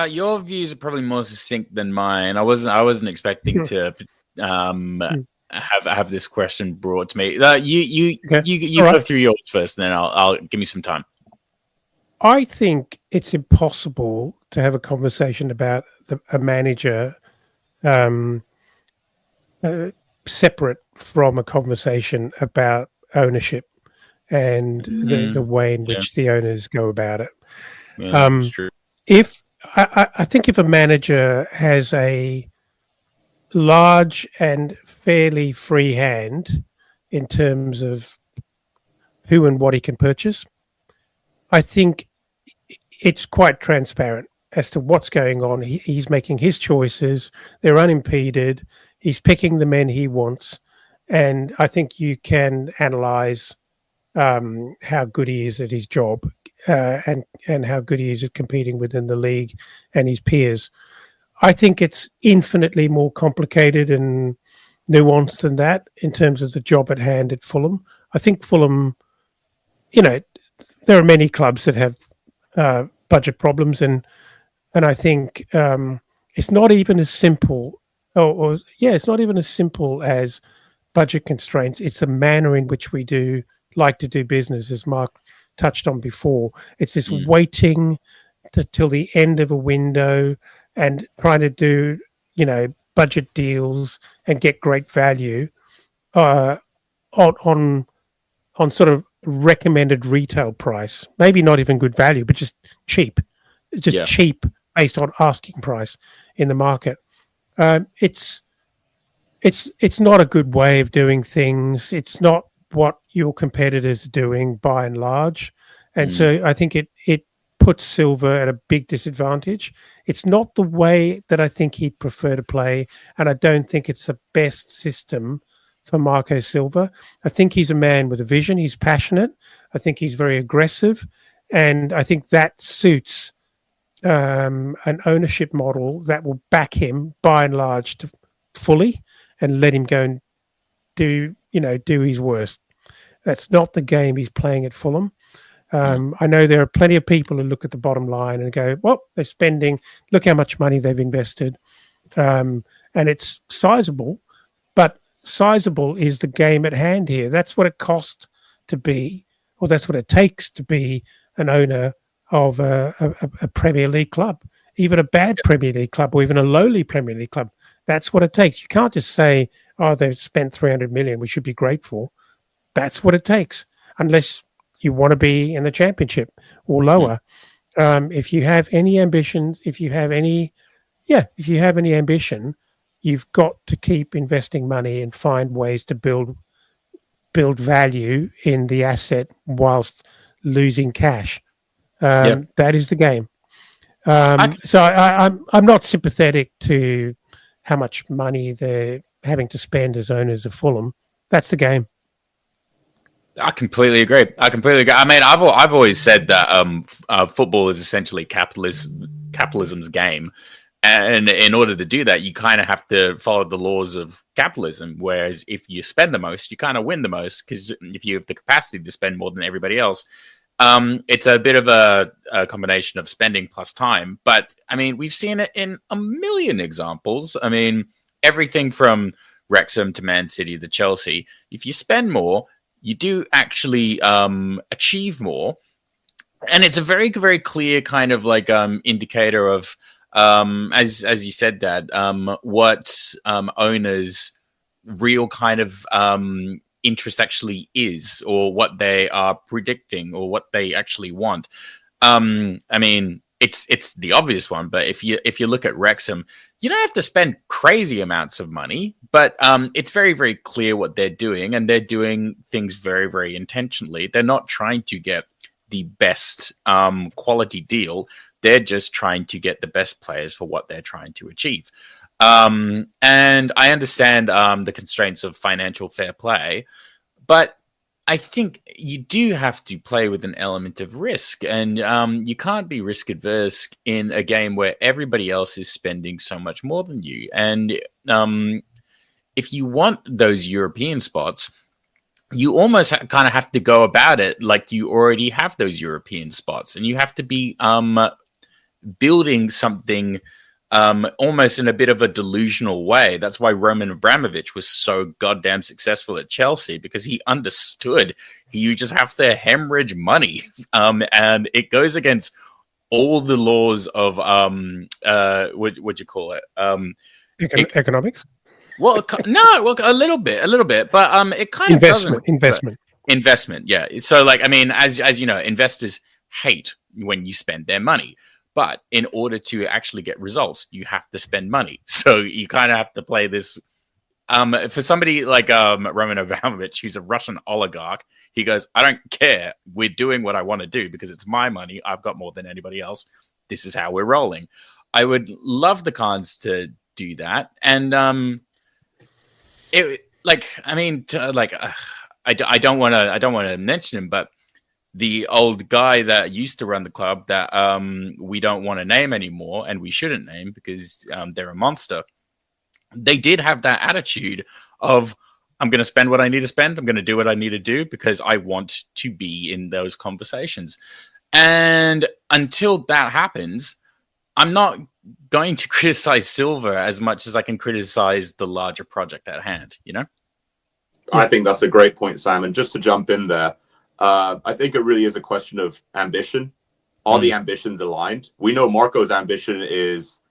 Your views are probably more succinct than mine. I wasn't expecting to have this question brought to me. You go through yours first, and then I'll give me some time. I think it's impossible to have a conversation about a manager separate from a conversation about ownership and the way in which the owners go about it. Yeah, that's true. I think if a manager has a large and fairly free hand in terms of who and what he can purchase, I think it's quite transparent as to what's going on. He's making his choices. They're unimpeded. He's picking the men he wants. And I think you can analyze how good he is at his job and how good he is at competing within the league and his peers. I think it's infinitely more complicated and nuanced than that in terms of the job at hand at Fulham. I think Fulham, there are many clubs that have budget problems, and I think it's not even as simple, it's not even as simple as budget constraints. It's the manner in which we like to do business, as Mark touched on before. It's this waiting till the end of a window and trying to do, budget deals and get great value on sort of recommended retail price. Maybe not even good value, but just cheap. Cheap based on asking price in the market. It's not a good way of doing things. It's not what your competitors are doing by and large. And so I think it puts Silva at a big disadvantage. It's not the way that I think he'd prefer to play, and I don't think it's the best system for Marco Silva. I think he's a man with a vision. He's passionate. I think he's very aggressive, and I think that suits an ownership model that will back him by and large to fully and let him go and do his worst. That's not the game he's playing at Fulham. I know there are plenty of people who look at the bottom line and go, well, they're spending, look how much money they've invested. And it's sizable, but sizable is the game at hand here. That's what it costs to be, or that's what it takes to be an owner of a Premier League club, even a bad Premier League club or even a lowly Premier League club. That's what it takes. You can't just say, oh, they've spent 300 million, we should be grateful. That's what it takes, unless you want to be in the Championship or lower. If you have any ambitions, if you have any ambition, you've got to keep investing money and find ways to build value in the asset whilst losing cash. Yep. That is the game. I, So I'm not sympathetic to how much money they're having to spend as owners of Fulham. That's the game. I completely agree. I mean, I've always said that football is essentially capitalism's game, and in order to do that, you kind of have to follow the laws of capitalism. Whereas if you spend the most, you kind of win the most, because if you have the capacity to spend more than everybody else, it's a bit of a combination of spending plus time. But I mean, we've seen it in a million examples. I mean, everything from Wrexham to Man City to Chelsea. If you spend more, you do actually achieve more, and it's a very, very clear kind of like indicator of as you said, Dad, what owners' real kind of interest actually is, or what they are predicting, or what they actually want. I mean, it's the obvious one, but if you look at Wrexham, you don't have to spend crazy amounts of money, but it's very, very clear what they're doing, and they're doing things very, very intentionally. They're not trying to get the best quality deal. They're just trying to get the best players for what they're trying to achieve. And I understand the constraints of financial fair play, but I think you do have to play with an element of risk, and you can't be risk adverse in a game where everybody else is spending so much more than you. And if you want those European spots, you almost kind of have to go about it like you already have those European spots, and you have to be building something almost in a bit of a delusional way. That's why Roman Abramovich was so goddamn successful at Chelsea, because he understood you just have to hemorrhage money, and it goes against all the laws of what you call it? Economics. Well, no, well, a little bit, but it kind of doesn't. Investment, yeah. So, like, I mean, as you know, investors hate when you spend their money. But in order to actually get results, you have to spend money. So you kind of have to play this. For somebody like Roman Abramovich, who's a Russian oligarch, he goes, I don't care. We're doing what I want to do because it's my money. I've got more than anybody else. This is how we're rolling. I would love the Khans to do that. And I don't want to mention him, but the old guy that used to run the club that we don't want to name anymore, and we shouldn't name because they're a monster. They did have that attitude of, I'm going to spend what I need to spend. I'm going to do what I need to do because I want to be in those conversations. And until that happens, I'm not going to criticize Silver as much as I can criticize the larger project at hand, you know? I think that's a great point, Simon. Just to jump in there, I think it really is a question of ambition. Are the ambitions aligned? We know Marco's ambition is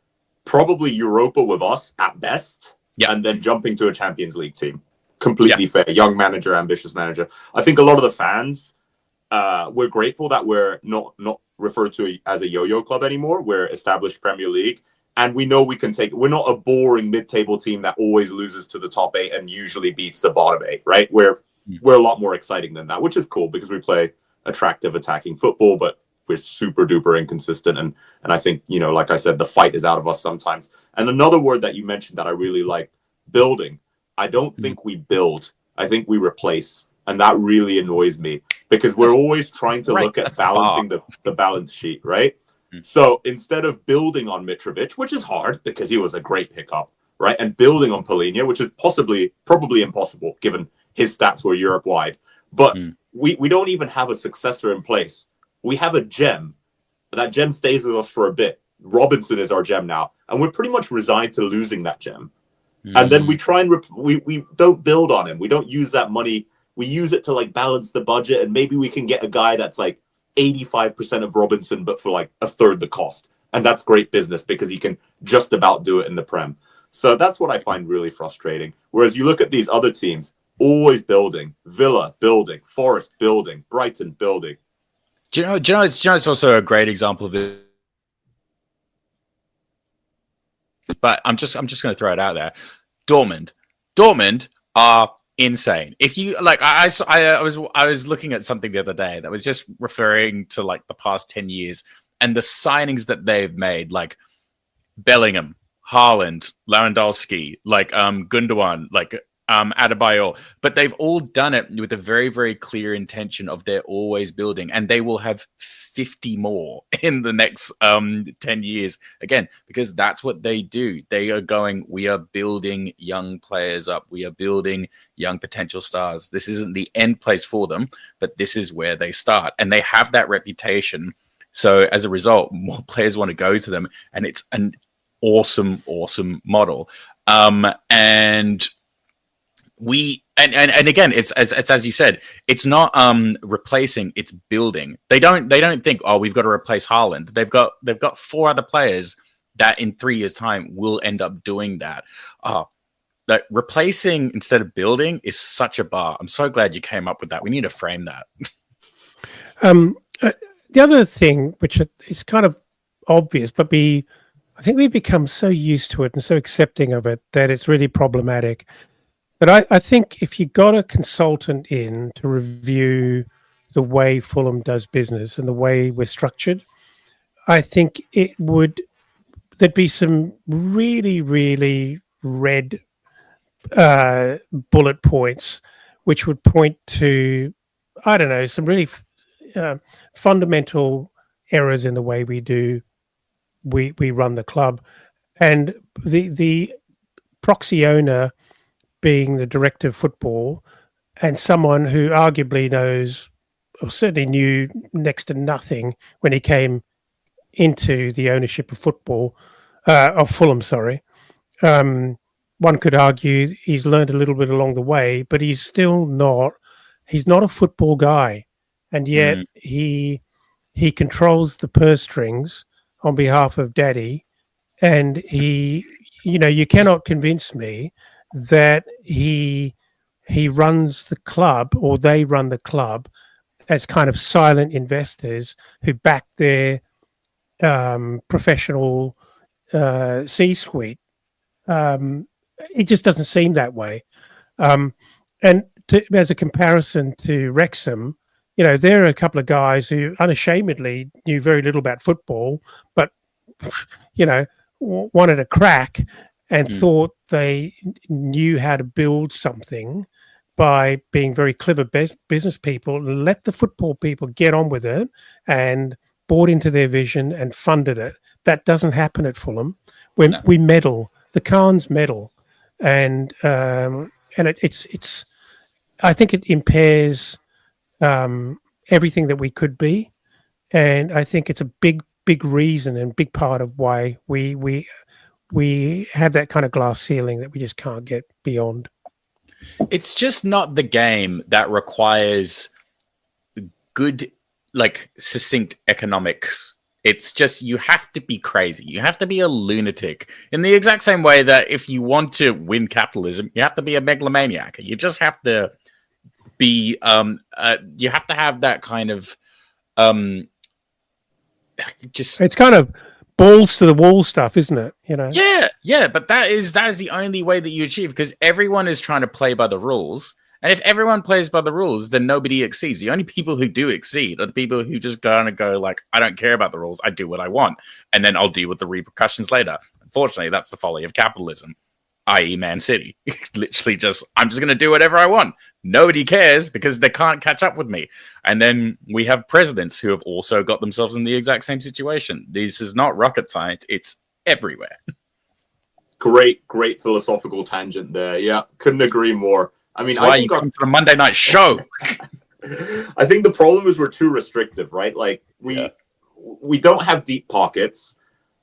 probably Europa with us at best, and then jumping to a Champions League team. Completely fair. Young manager, ambitious manager. I think a lot of the fans, we're grateful that we're not referred to as a yo-yo club anymore. We're established Premier League. And we know we can take, we're not a boring mid-table team that always loses to the top 8 and usually beats the bottom 8, right? We're a lot more exciting than that, which is cool because we play attractive attacking football, but we're super duper inconsistent. And I think, you know, like I said, the fight is out of us sometimes. And another word that you mentioned that I really like, building. I don't think we build. I think we replace. And that really annoys me because we're always trying to look at balancing the balance sheet, right? So instead of building on Mitrovic, which is hard because he was a great pickup, right? And building on Polina, which is probably impossible given his stats were Europe-wide. But we don't even have a successor in place. We have a gem. That gem stays with us for a bit. Robinson is our gem now. And we're pretty much resigned to losing that gem. And then we try and we don't build on him. We don't use that money. We use it to like balance the budget. And maybe we can get a guy that's like 85% of Robinson, but for like a third the cost. And that's great business because he can just about do it in the Prem. So that's what I find really frustrating. Whereas you look at these other teams, always building. Villa, building. Forest, building. Brighton, building. It's also a great example of this. But I'm just going to throw it out there. Dortmund are insane. If you like, I was looking at something the other day that was just referring to like the past 10 years and the signings that they've made, like Bellingham, Haaland, Lewandowski, like Gundogan, like Adebayor, but they've all done it with a very, very clear intention of they're always building, and they will have 50 more in the next 10 years again, because that's what they do. They are going, we are building young players up, we are building young potential stars. This isn't the end place for them, but this is where they start, and they have that reputation. So as a result, more players want to go to them, and it's an awesome model. And again, it's as you said, it's not replacing, it's building. They don't think, oh, we've got to replace Haaland. They've got 4 other players that in 3 years' time will end up doing that. That replacing instead of building is such a bar. I'm so glad you came up with that. We need to frame that. The other thing, which is kind of obvious, but I think we've become so used to it and so accepting of it that it's really problematic. But I think if you got a consultant in to review the way Fulham does business and the way we're structured, I think there'd be some really, really red bullet points which would point to, I don't know, some really fundamental errors in the way we run the club. And the proxy owner being the director of football and someone who arguably knows, or certainly knew next to nothing when he came into the ownership of Fulham, sorry. One could argue he's learned a little bit along the way, but he's not a football guy. And yet he controls the purse strings on behalf of Daddy. And you cannot convince me that he runs the club, or they run the club, as kind of silent investors who back their professional C-suite. It just doesn't seem that way. And as a comparison to Wrexham, there are a couple of guys who unashamedly knew very little about football, but wanted a crack and thought they knew how to build something by being very clever business people, let the football people get on with it and bought into their vision and funded it. That doesn't happen at Fulham. We meddle. The Khans meddle. And it's I think it impairs everything that we could be. And I think it's a big reason and big part of why we have that kind of glass ceiling that we just can't get beyond. It's just not the game that requires good, like, succinct economics. It's just, you have to be crazy. You have to be a lunatic. In the exact same way that if you want to win capitalism, you have to be a megalomaniac. You just have to be, you have to have that kind of, it's kind of balls to the wall stuff, isn't it? Yeah, but that is the only way that you achieve, because everyone is trying to play by the rules, and if everyone plays by the rules, then nobody exceeds. The only people who do exceed are the people who just gonna go like, I don't care about the rules, I do what I want, and then I'll deal with the repercussions later. Unfortunately, that's the folly of capitalism, i.e. Man City. Literally just, I'm just gonna do whatever I want. Nobody cares because they can't catch up with me. And then we have presidents who have also got themselves in the exact same situation. This is not rocket science. It's everywhere. Great philosophical tangent there. Yeah, couldn't agree more. I mean, that's why you come to the Monday night show. I think the problem is we're too restrictive, right? Like we don't have deep pockets.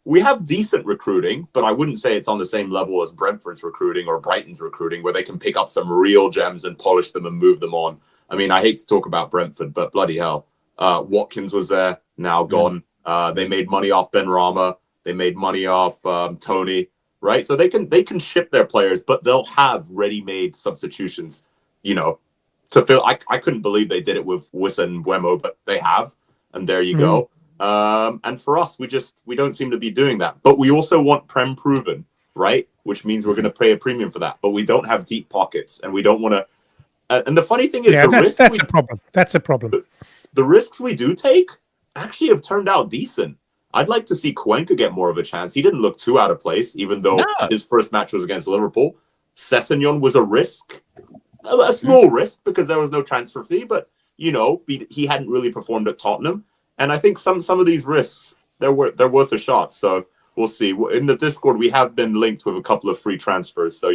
We have decent recruiting, but I wouldn't say it's on the same level as Brentford's recruiting or Brighton's recruiting, where they can pick up some real gems and polish them and move them on. I mean, I hate to talk about Brentford, but bloody hell. Watkins was there, now gone. They made money off Ben Rama. They made money off Tony, right? So they can ship their players, but they'll have ready-made substitutions, to fill. I couldn't believe they did it with Wissa and Wemo, but they have. and there you go. And for us, we don't seem to be doing that. But we also want Prem proven, right? Which means we're going to pay a premium for that. But we don't have deep pockets, and we don't want to. And the funny thing is, that's a problem. That's a problem. The risks we do take actually have turned out decent. I'd like to see Cuenca get more of a chance. He didn't look too out of place, even though his first match was against Liverpool. Sessegnon was a risk, a small risk because there was no transfer fee, but he hadn't really performed at Tottenham. And I think some of these risks they're worth a shot. So we'll see. In the Discord, we have been linked with a couple of free transfers. So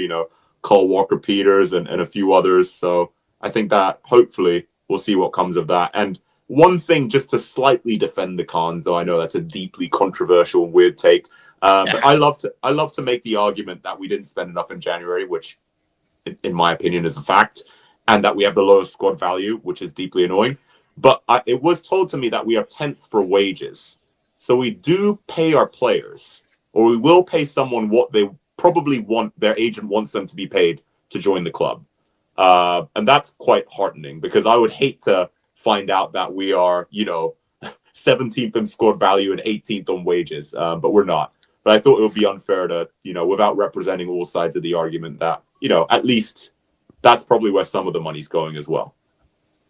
Cole Walker-Peters and a few others. So I think that hopefully we'll see what comes of that. And one thing, just to slightly defend the Khans, though I know that's a deeply controversial and weird take, but I love to make the argument that we didn't spend enough in January, which, in my opinion, is a fact, and that we have the lowest squad value, which is deeply annoying. But it was told to me that we are 10th for wages, so we do pay our players, or we will pay someone what they probably want. Their agent wants them to be paid to join the club, and that's quite heartening because I would hate to find out that we are, 17th in squad value and 18th on wages, but we're not. But I thought it would be unfair to, without representing all sides of the argument that, at least that's probably where some of the money's going as well.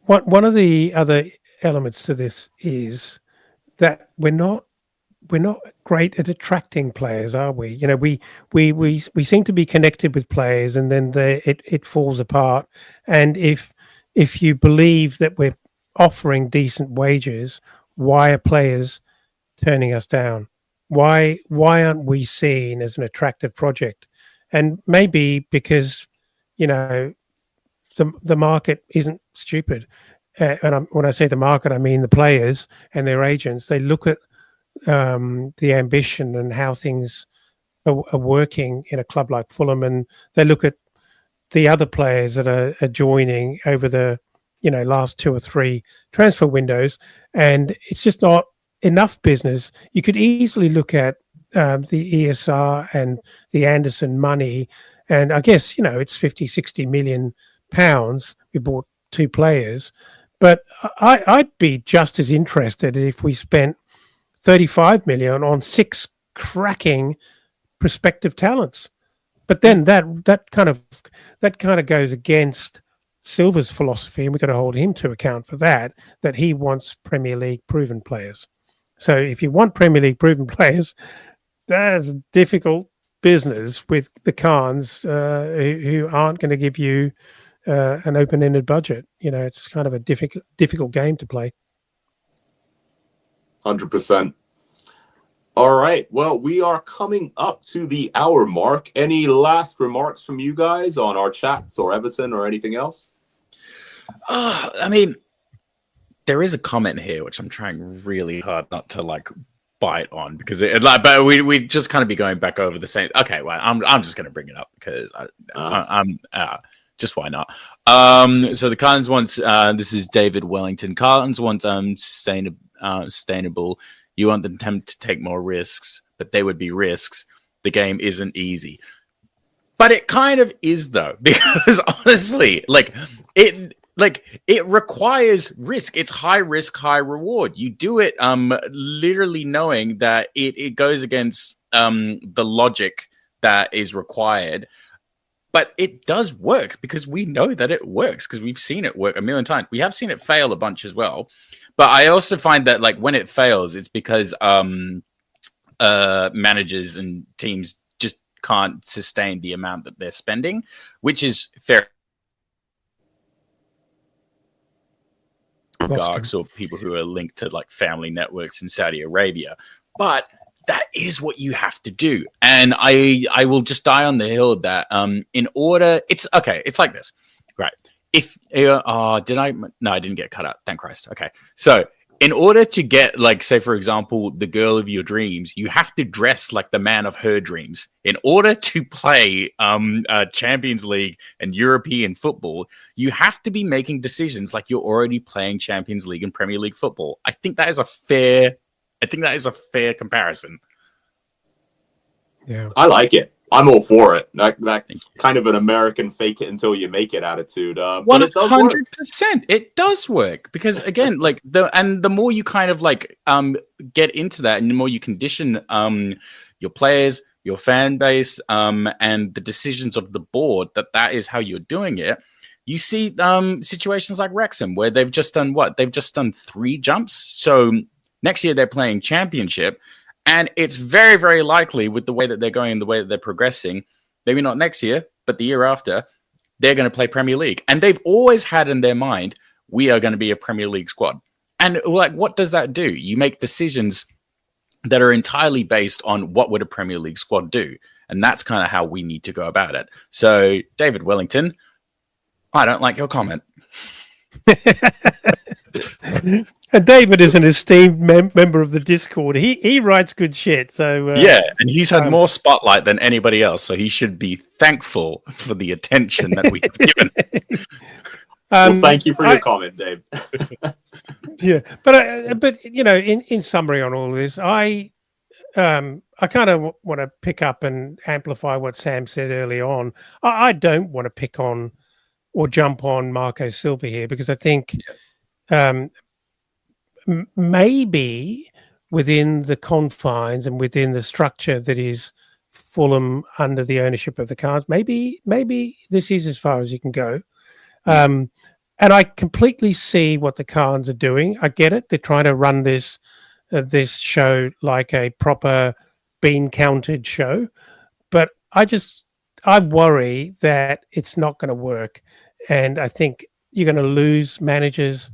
One of the other elements to this is that we're not great at attracting players, are we? We seem to be connected with players, and then it falls apart. And if you believe that we're offering decent wages, why are players turning us down? Why aren't we seen as an attractive project? And maybe because the market isn't stupid. And when I say the market, I mean the players and their agents. They look at the ambition and how things are working in a club like Fulham, and they look at the other players that are joining over the last 2 or 3 transfer windows, and it's just not enough business. You could easily look at the ESR and the Anderson money, and I guess it's 50-60 million pounds. We bought 2 players, but I'd be just as interested if we spent 35 million on 6 cracking prospective talents. But then that kind of goes against Silva's philosophy, and we've got to hold him to account for that he wants Premier League proven players. So if you want Premier League proven players, that's a difficult business with the Khans who aren't going to give you an open-ended budget. It's kind of a difficult game to play. 100%. All right. Well, we are coming up to the hour mark. Any last remarks from you guys on our chats or Everton or anything else? I mean, there is a comment here which I'm trying really hard not to bite on because but we just kind of be going back over the same. Okay, well, I'm just going to bring it up because I'm just why not? So the Carlins wants this is David Wellington. Carlins wants sustainable. You want them to take more risks, but they would be risks. The game isn't easy. But it kind of is though, because honestly, it requires risk. It's high risk, high reward. You do it literally knowing that it goes against the logic that is required. But it does work because we know that it works because we've seen it work a million times. We have seen it fail a bunch as well. But I also find that when it fails, it's because managers and teams just can't sustain the amount that they're spending, which is fair. Oligarchs or people who are linked to family networks in Saudi Arabia. But that is what you have to do. And I will just die on the hill that in order, it's okay. It's like this, right? If I didn't get cut out. Thank Christ. Okay. So in order to get say, for example, the girl of your dreams, you have to dress like the man of her dreams. In order to play Champions League and European football, you have to be making decisions like you're already playing Champions League and Premier League football. I think that is a fair comparison. Yeah, I like it. I'm all for it. That's kind of an American fake it until you make it attitude. 100%. It does work because again, like the more you kind of like get into that, and the more you condition your players, your fan base, and the decisions of the board that is how you're doing it. You see situations like Wrexham where they've just done what? They've just done 3 jumps. So next year they're playing Championship. And it's very, very likely with the way that they're going and the way that they're progressing, maybe not next year, but the year after, they're going to play Premier League. And they've always had in their mind, we are going to be a Premier League squad. And like, what does that do? You make decisions that are entirely based on what would a Premier League squad do. And that's kind of how we need to go about it. So, David Wellington, I don't like your comment. And David is an esteemed member of the Discord. He writes good shit. So yeah, and he's had more spotlight than anybody else. So he should be thankful for the attention that we've given. Well, thank you for your comment, Dave. Yeah, but you know, in summary on all of this, I kind of want to pick up and amplify what Sam said early on. I don't want to pick on or jump on Marco Silva here because I think. Maybe within the confines and within the structure that is Fulham under the ownership of the Khans, maybe this is as far as you can go. And I completely see what the Khans are doing. I get it. They're trying to run this show like a proper bean-counted show. But I worry that it's not going to work. And I think you're going to lose managers.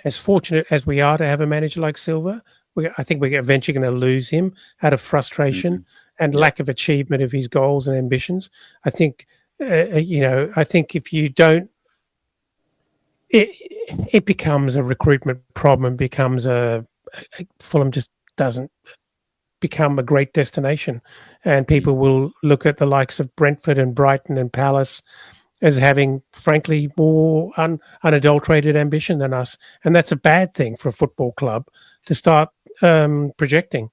As fortunate as we are to have a manager like Silva, I think we're eventually going to lose him out of frustration and lack of achievement of his goals and ambitions. I think, I think if you don't, it becomes a recruitment problem. Becomes Fulham just doesn't become a great destination, and people will look at the likes of Brentford and Brighton and Palace as having, frankly, more unadulterated ambition than us. And that's a bad thing for a football club to start projecting.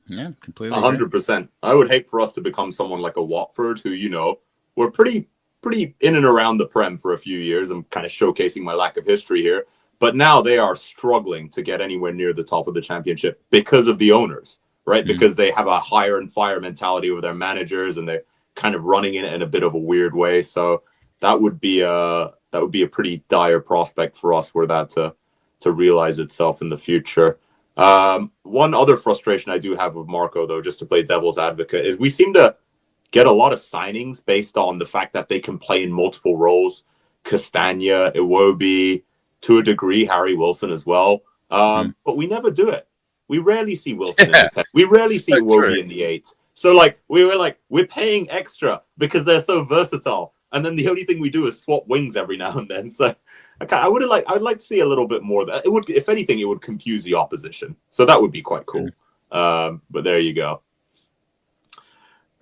Yeah, completely. 100%. I would hate for us to become someone like a Watford who, you know, were pretty in and around the Prem for a few years. I'm kind of showcasing my lack of history here. But now they are struggling to get anywhere near the top of the Championship because of the owners, right? Because they have a hire and fire mentality over their managers and they're kind of running it in a bit of a weird way. So that would be a pretty dire prospect for us were that to realize itself in the future. One other frustration I do have with Marco, though, just to play devil's advocate, is we seem to get a lot of signings based on the fact that they can play in multiple roles. Castagna, Iwobi, to a degree, Harry Wilson as well. But we never do it. We rarely see Wilson in the 10. We rarely see Iwobi in the 8. So we're paying extra because they're so versatile, and then the only thing we do is swap wings every now and then. So I'd like to see a little bit more. It would, if anything, it would confuse the opposition. So that would be quite cool. But there you go.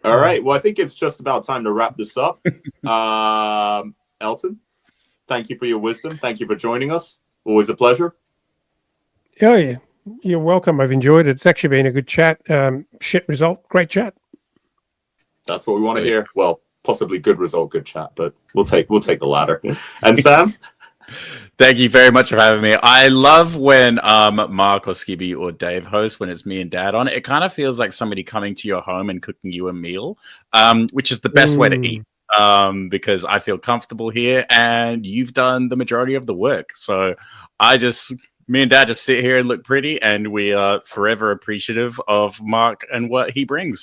All right. Well, I think it's just about time to wrap this up. Elton, thank you for your wisdom. Thank you for joining us. Always a pleasure. Oh yeah. You're welcome. I've enjoyed it. It's actually been a good chat. Shit result. Great chat. That's what we want to hear. Well, possibly good result, good chat, but we'll take the latter. And Sam? Thank you very much for having me. I love when Mark or Skibby or Dave host when it's me and Dad on it. It kind of feels like somebody coming to your home and cooking you a meal, which is the best way to eat. Because I feel comfortable here and you've done the majority of the work. So me and Dad just sit here and look pretty, and we are forever appreciative of Mark and what he brings.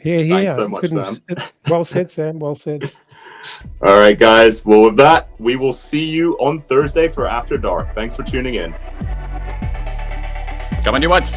Yeah. Thanks so much, Sam. Well said, Sam. Well said. All right, guys. Well, with that, we will see you on Thursday for After Dark. Thanks for tuning in. Come on, you once.